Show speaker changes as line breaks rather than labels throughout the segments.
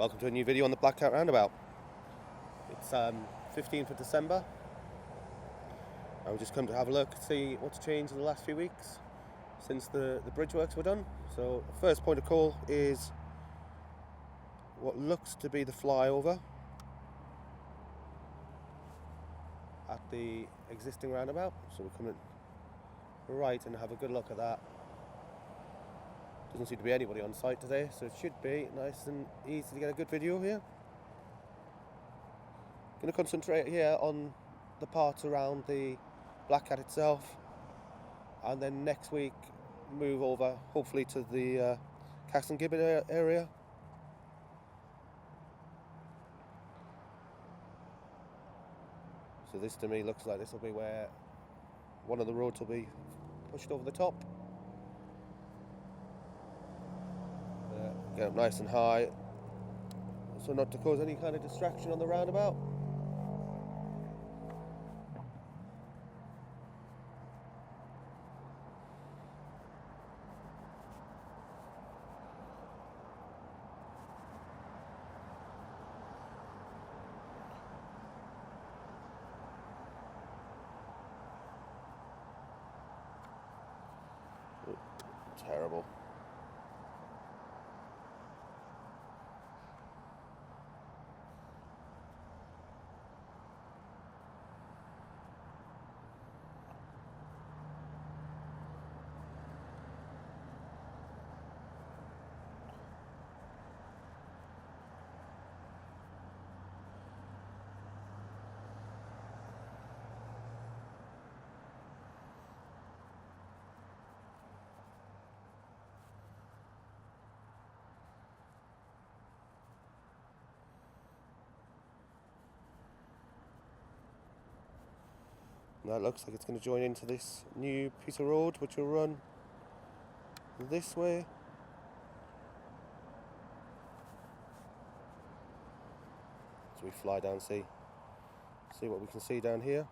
Welcome to a new video on the Black Cat Roundabout. It's 15th of December. I just come to have a look, see what's changed in the last few weeks since the bridge works were done. So the first point of call is what looks to be the flyover at the existing roundabout. So we're coming right and have a good look at that. Doesn't seem to be anybody on site today, so it should be nice and easy to get a good video here. Going to concentrate here on the parts around the Black Cat itself, and then next week move over hopefully to the Caxton Gibbon area. So this to me looks like this will be where one of the roads will be pushed over the top. Get up nice and high, so not to cause any kind of distraction on the roundabout. Terrible. That looks like it's going to join into this new piece of road, which will run this way. So we fly down, see what we can see down here.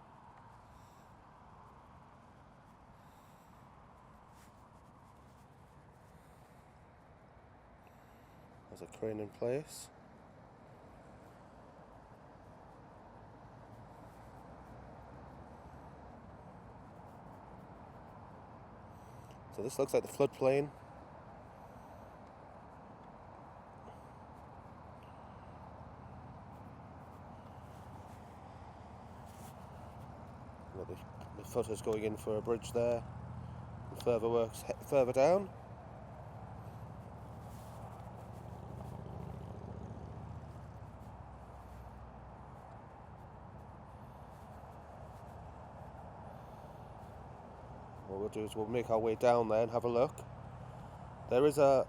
There's a crane in place. So this looks like the floodplain. The footer's going in for a bridge there. And further works further down. What we'll do is we'll make our way down there and have a look. There is a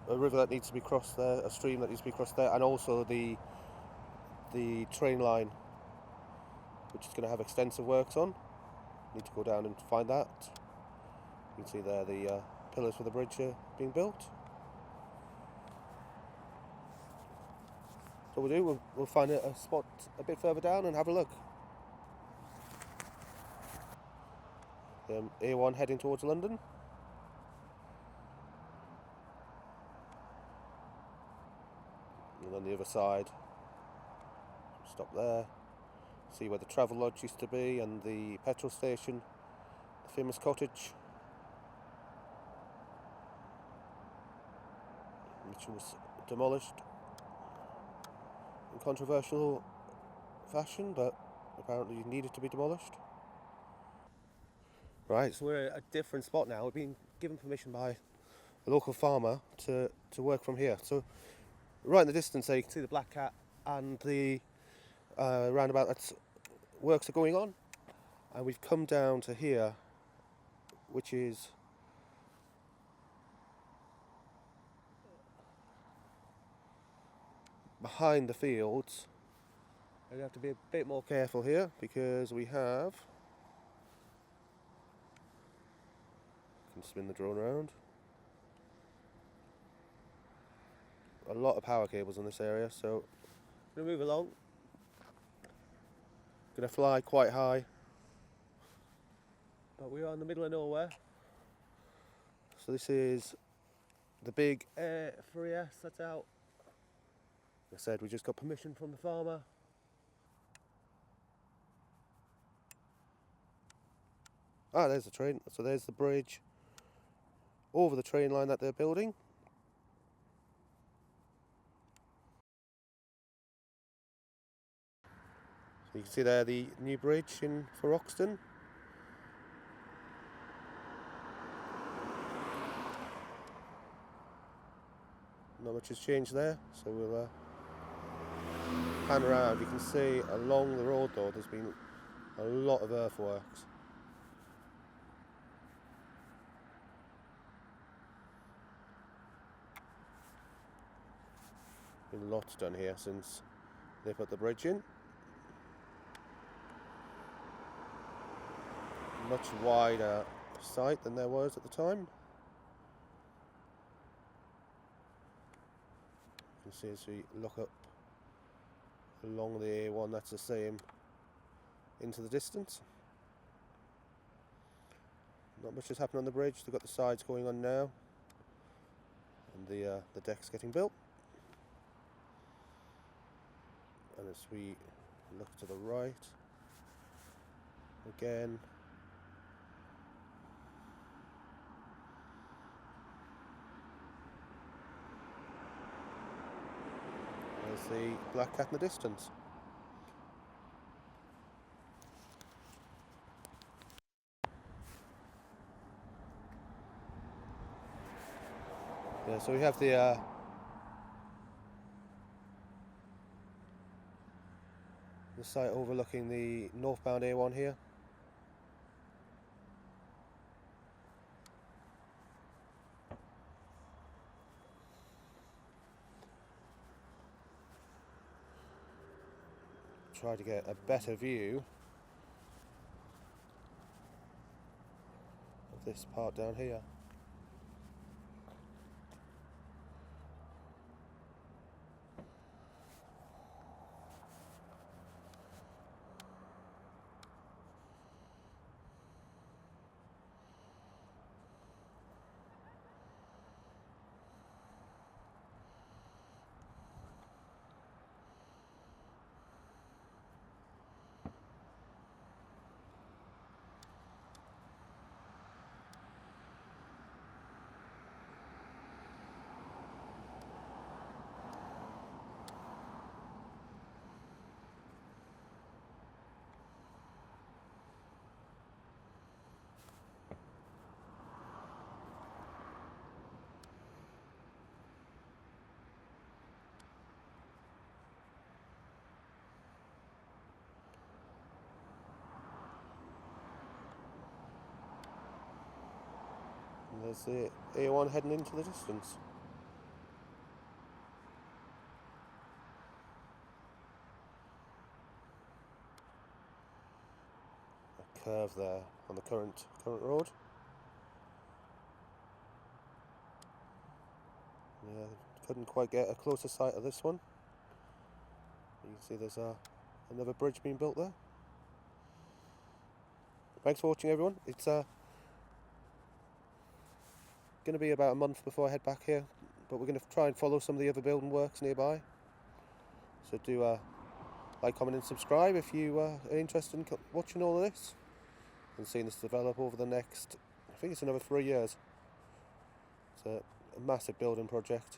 river that needs to be crossed there, a stream that needs to be crossed there, and also the train line, which is going to have extensive works on. Need to go down and find that. You can see there the pillars for the bridge are being built. So we'll find a spot a bit further down and have a look. A1 heading towards London. And on the other side, stop there, see where the travel lodge used to be and the petrol station, the famous cottage, which was demolished in controversial fashion, but apparently needed to be demolished. Right, so we're at a different spot now. We've been given permission by a local farmer to work from here. So right in the distance there you can see the Black Cat and the roundabout that's works are going on. And we've come down to here, which is behind the fields. You have to be a bit more careful here because we have... Can spin the drone around. A lot of power cables in this area, so I'm going to move along. Going to fly quite high, but we are in the middle of nowhere. So this is the big Air 3S that's out I said we just got permission from the farmer. Ah, there's the train. So there's the bridge over the train line that they're building. So you can see there the new bridge in for Oxton. Not much has changed there, so we'll pan around. You can see along the road though there's been a lot of earthworks. Been lots done here since they put the bridge in. Much wider site than there was at the time. You can see as we look up along the A1, that's the same into the distance. Not much has happened on the bridge. They've got the sides going on now, and the deck's getting built. And as we look to the right, again, there's the black cat in the distance. Yeah, so we have the site overlooking the northbound A1 here. Try to get a better view of this part down here. And there's the A1 heading into the distance. A curve there on the current road. Yeah, couldn't quite get a closer sight of this one. You can see there's another bridge being built there. Thanks for watching, everyone. It's going to be about a month before I head back here, but we're going to try and follow some of the other building works nearby. So do like, comment and subscribe if you are interested in watching all of this and seeing this develop over the next, I think it's another 3 years. It's a massive building project.